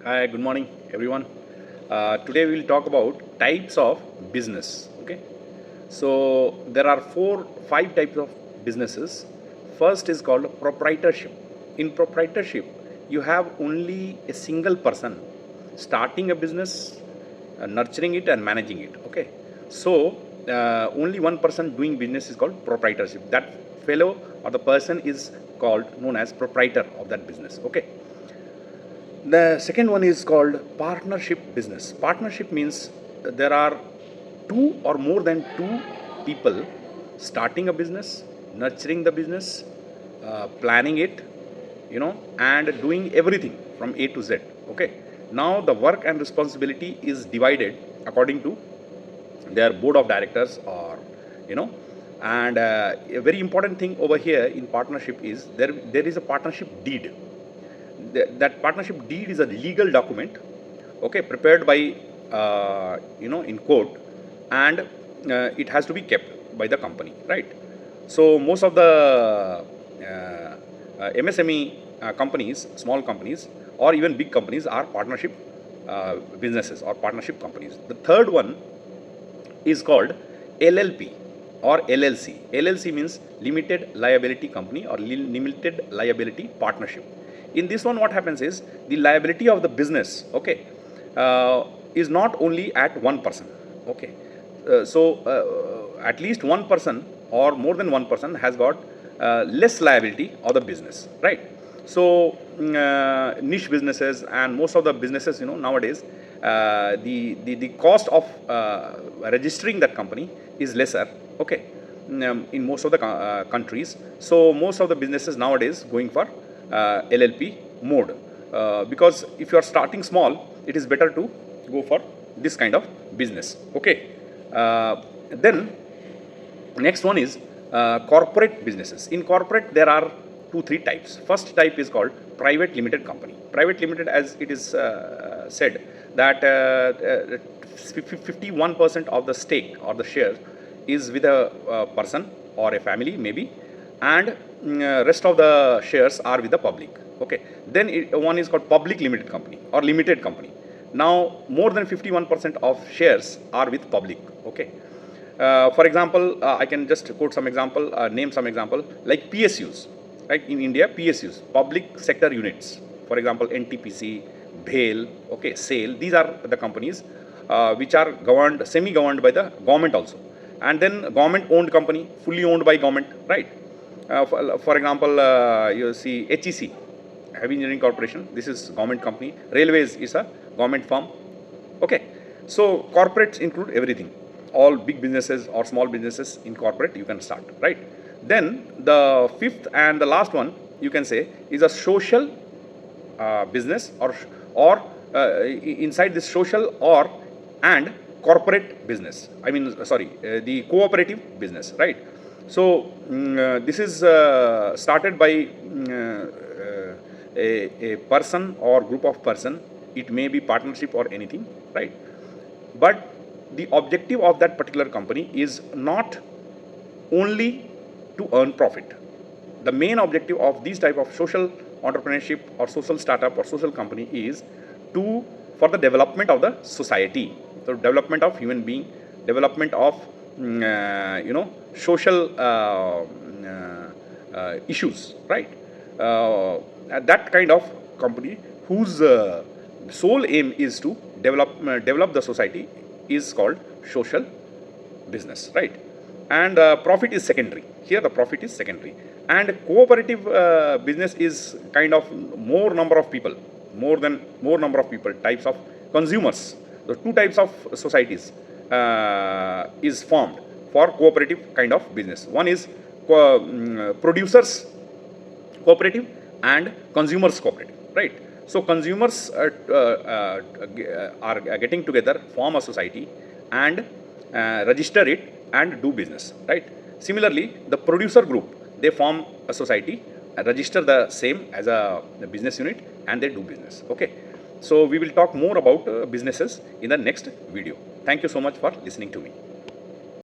Hi, good morning, everyone. Today we will talk about types of business. Okay, so there are five types of businesses. First is called proprietorship. In proprietorship, you have only a single person starting a business, nurturing it, and managing it. Okay, so only one person doing business is called proprietorship. That fellow or the person is called known as proprietor of that business. Okay, the second one is called partnership business. Partnership means there are two or more than two people starting a business, nurturing the business, planning it, and doing everything from A to Z. Okay. Now the work and responsibility is divided according to their board of directors or you know and a very important thing over here in partnership is there is a partnership deed. That partnership deed is a legal document, okay, prepared by in court, and it has to be kept by the company, right? So most of the MSME companies, small companies, or even big companies are partnership businesses or partnership companies. The third one is called LLP or LLC. LLC means limited liability company or limited liability partnership. In this one, what happens is the liability of the business, okay, is not only at one person, okay. At least one person or more than one person has got less liability of the business, right? So niche businesses and most of the businesses, nowadays, the cost of registering that company is lesser, okay, in most of the countries. So most of the businesses nowadays going for LLP mode, because if you are starting small, it is better to go for this kind of business, okay. Then next one is corporate businesses. In corporate, there are two, three types. First type is called private limited company. Private limited, as it is said, that 51% of the stake or the share is with a person or a family, maybe, and rest of the shares are with the public. Okay. Then one is called public limited company or limited company. Now, more than 51% of shares are with public. Okay. For example, I can just quote some example, name some example, like PSUs, right? In India, PSUs, public sector units. For example, NTPC, BHEL, okay, SAIL. These are the companies which are governed, semi-governed by the government also. And then government-owned company, fully owned by government, right? For example, you see HEC, Heavy Engineering Corporation. This is government company. Railways is a government firm. Okay. So corporates include everything. All big businesses or small businesses in corporate you can start, right? Then the fifth and the last one you can say is a social business or inside this social or and corporate business. I mean, sorry, the cooperative business, right? So this is started by a person or group of person. It may be partnership or anything, right? But the objective of that particular company is not only to earn profit. The main objective of these type of social entrepreneurship or social startup or social company is to for the development of the society, the development of human being, development of social issues, right? That kind of company whose sole aim is to develop the society is called social business, right? And profit is secondary. Here the profit is secondary. And cooperative business is kind of more number of people, more number of people, types of consumers. The two types of societies is formed for cooperative kind of business. One is producers cooperative and consumers cooperative, right? So consumers are getting together, form a society, and register it and do business, right? Similarly, the producer group, they form a society, register the same as a business unit, and they do business. Okay. So we will talk more about businesses in the next video. Thank you so much for listening to me.